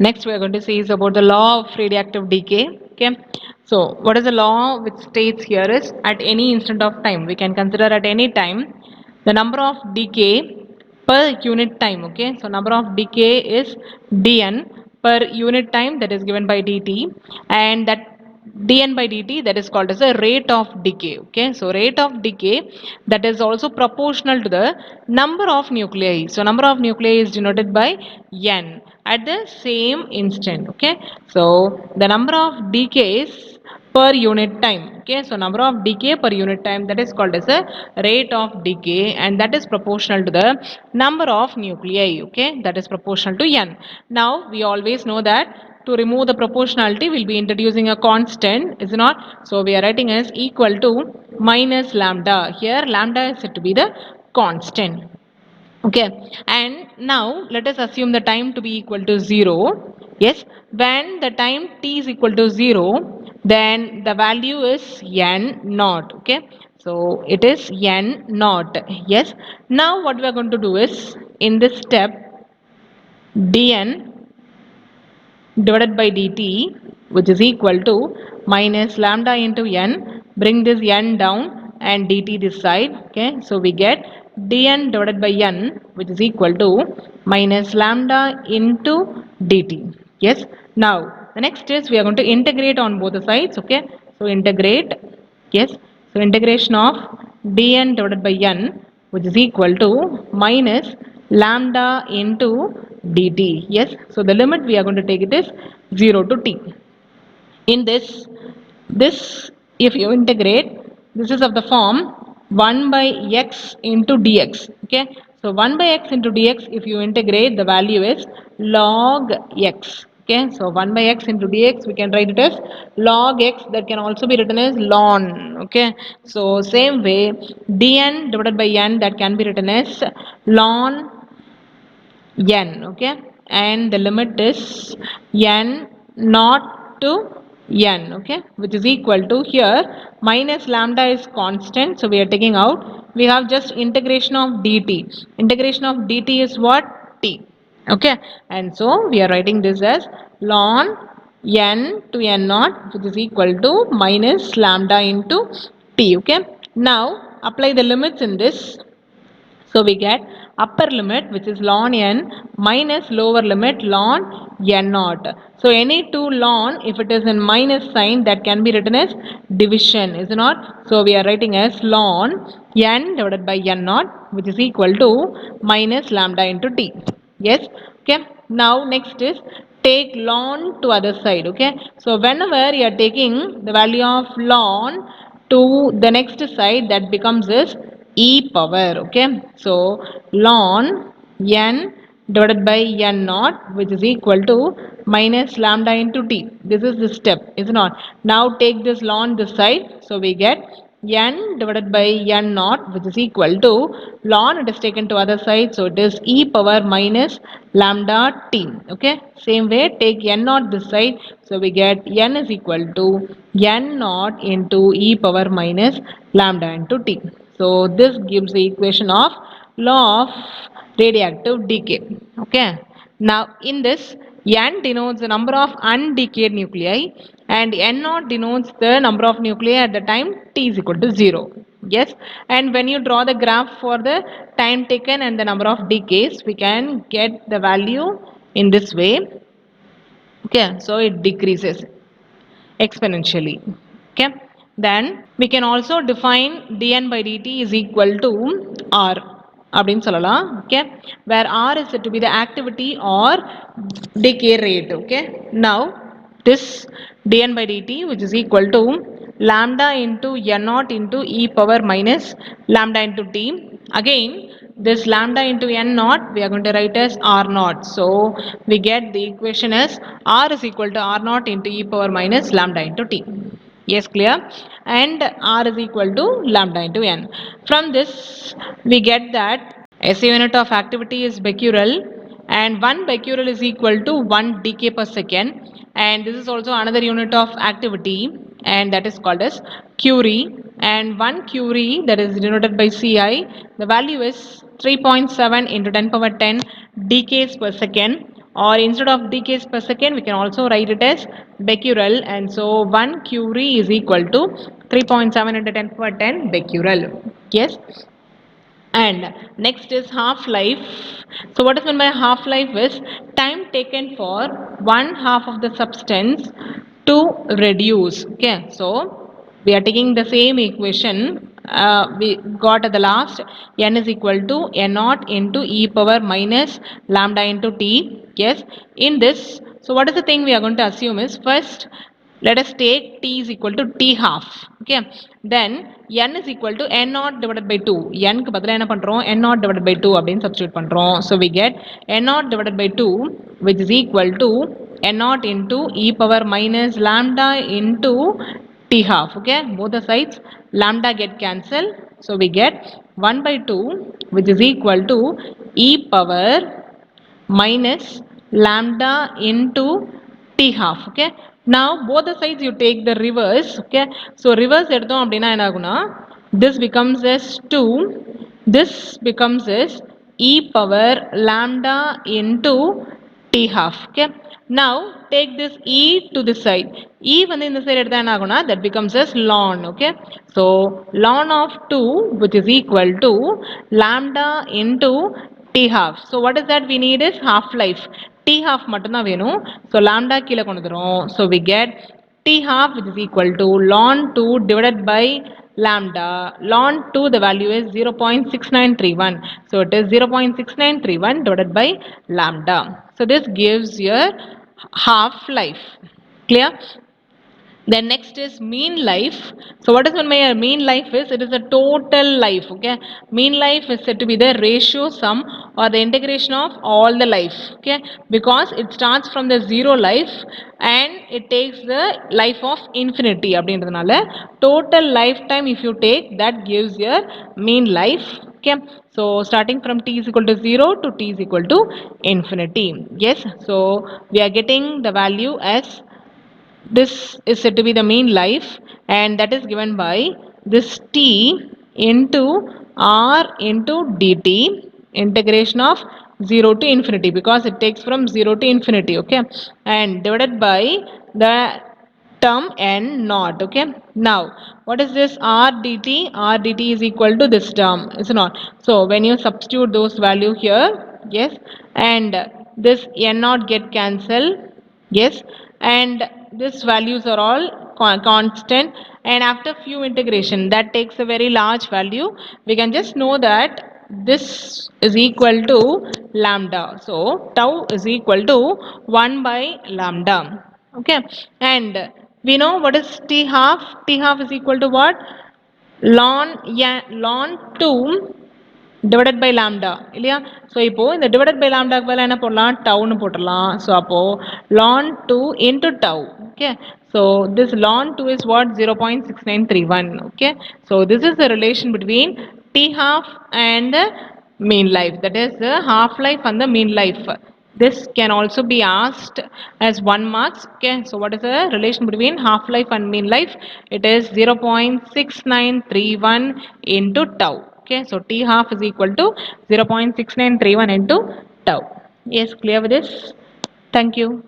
Next we are going to see is about the law of radioactive decay. Okay, so what is the law which states here is at any instant of time we can consider at any time the number of decay per unit time. Okay, so number of decay is dn per unit time, that is given by dt, and that dn by dt, that is called as a rate of decay. Okay, so rate of decay, that is also proportional to the number of nuclei. So number of nuclei is denoted by n at the same instant. Okay, so the number of decays per unit time. Okay, so number of decay per unit time, that is called as a rate of decay, and that is proportional to the number of nuclei. Okay, that is proportional to n. Now we always know that to remove the proportionality we'll be introducing a constant, is it not? So we are writing as equal to minus lambda. Here lambda is said to be the constant. Okay, and now let us assume the time to be equal to 0. Yes, when the time t is equal to 0, then the value is n naught. Okay, so it is n naught. Yes, now what we are going to do is in this step dn divided by dt, which is equal to minus lambda into n, bring this n down and dt this side. Okay, so we get dn divided by n, which is equal to minus lambda into dt. Yes, now the next is we are going to integrate on both the sides. Okay, so integrate. Yes, so integration of dn divided by n, which is equal to minus lambda into dt. Yes, so the limit we are going to take it is 0 to t. In this if you integrate, this is of the form 1 by x into dx. Okay, so 1 by x into dx, if you integrate, the value is log x. Okay, so 1 by x into dx, we can write it as log x, that can also be written as ln. Okay, so same way dn divided by n, that can be written as ln n. Okay, and the limit is n not to n. Okay, which is equal to, here minus lambda is constant, so we are taking out, we have just integration of dt. Integration of dt is what? T. Okay, and so we are writing this as ln n to n naught, which is equal to minus lambda into t. Okay, now apply the limits in this. So we get upper limit, which is ln n, minus lower limit ln n naught. So any two ln, if it is in minus sign, that can be written as division, is it not? So we are writing as ln n divided by n naught, which is equal to minus lambda into t. Yes, okay. Now next is take ln to other side. Okay, so whenever you are taking the value of ln to the next side, that becomes this e power. Okay, so ln n divided by n naught, which is equal to minus lambda into t. This is the step, is it not? Now take this ln this side, so we get n divided by n naught, which is equal to ln, it is taken to other side, so it is e power minus lambda t. Okay, same way take n naught this side, so we get n is equal to n naught into e power minus lambda into t. So this gives the equation of law of radioactive decay. Okay, now in this, n denotes the number of undecayed nuclei and n naught denotes the number of nuclei at the time t is equal to 0. Yes, and when you draw the graph for the time taken and the number of decays, we can get the value in this way. Okay, so it decreases exponentially. Okay, then we can also define dn by dt is equal to r அப்படின்னு சொல்லலாம். Okay, where r is said to be the activity or decay rate. Okay, now this dn by dt, which is equal to lambda into n naught into e power minus lambda into t. Again this lambda into n naught we are going to write as r naught, so we get the equation as r is equal to r naught into e power minus lambda into t. Yes, clear? And r is equal to lambda into n. From this we get that SI unit of activity is becquerel, and 1 becquerel is equal to 1 decay per second, and this is also another unit of activity, and that is called as curie, and 1 curie, that is denoted by Ci, the value is 3.7 into 10 power 10 decays per second. or instead of decays per second we can also write it as becquerel, and so 1 curie is equal to 3.7 into 10 power 10 becquerel. Yes. And next is half life. So what is meant by half life is time taken for one half of the substance to reduce. Okay, so we are taking the same equation we got at the last. N is equal to n naught into e power minus lambda into t. Yes, in this, so what is the thing we are going to assume is, first let us take t is equal to t half. Okay, then n is equal to n naught divided by 2. n க்கு பதிலா என்ன பண்றோம், n naught divided by 2 அப்படின்னு substitute பண்றோம். So we get n naught divided by 2 which is equal to n naught into e power minus lambda into t half. Okay, both the sides lambda get cancelled, so we get 1 by 2 which is equal to e power minus lambda into t half. Okay, now both the sides you take the reverse. Okay, so reverse எடுத்தோம் அப்படின்னா என்ன ஆகும்னா, this becomes as 2, this becomes as e power lambda into t half. Okay, now take this e to this side. E வந்து இந்த side எடுத்தா என்ன ஆகும்னா, that becomes as ln. Okay, so ln of 2 which is equal to lambda into t half. So what is that we need is half life. T half மட்டும்தான் வேணும். So lambda கீழே கொண்டு வந்துரும். So we get t half which is equal to ln 2 divided by lambda. Ln 2 the value is 0.6931. So it is 0.6931 divided by lambda. So this gives your half life. Clear? Then next is mean life. So what is meant by mean life is, it is a total life. Okay, mean life is said to be the ratio sum or the integration of all the life. Okay, because it starts from the zero life and it takes the life of infinity அப்படின்றதுனால total lifetime if you take, that gives your mean life. Okay, so starting from t is equal to 0 to t is equal to infinity. Yes, so we are getting the value as, this is said to be the mean life, and that is given by this t into r into dt, integration of 0 to infinity, because it takes from 0 to infinity. Okay, and divided by the term n naught. Okay, now what is this r dt? R dt is equal to this term, is it not? So when you substitute those value here, yes, and this n naught get cancelled. Yes, and these values are all constant, and after few integration that takes a very large value, we can just know that this is equal to lambda. So tau is equal to 1 by lambda. Okay, and we know what is t half. T half is equal to what? Ln 2 divided by lambda இல்லையா? So இப்போ இந்த divided by lambda க்கு பதிலா என்ன போடலாம், டவுன்னு போட்டுடலாம். So அப்போ ln 2 into tau. Okay, so this ln 2 is what? 0.6931. Okay, so this is the relation between t half and the mean life, that is the half life and the mean life. This can also be asked as 1 marks. Okay, so what is the relation between half life and mean life? It is 0.6931 into tau. Okay, so t half is equal to 0.6931 into tau. Yes, clear with this? Thank you.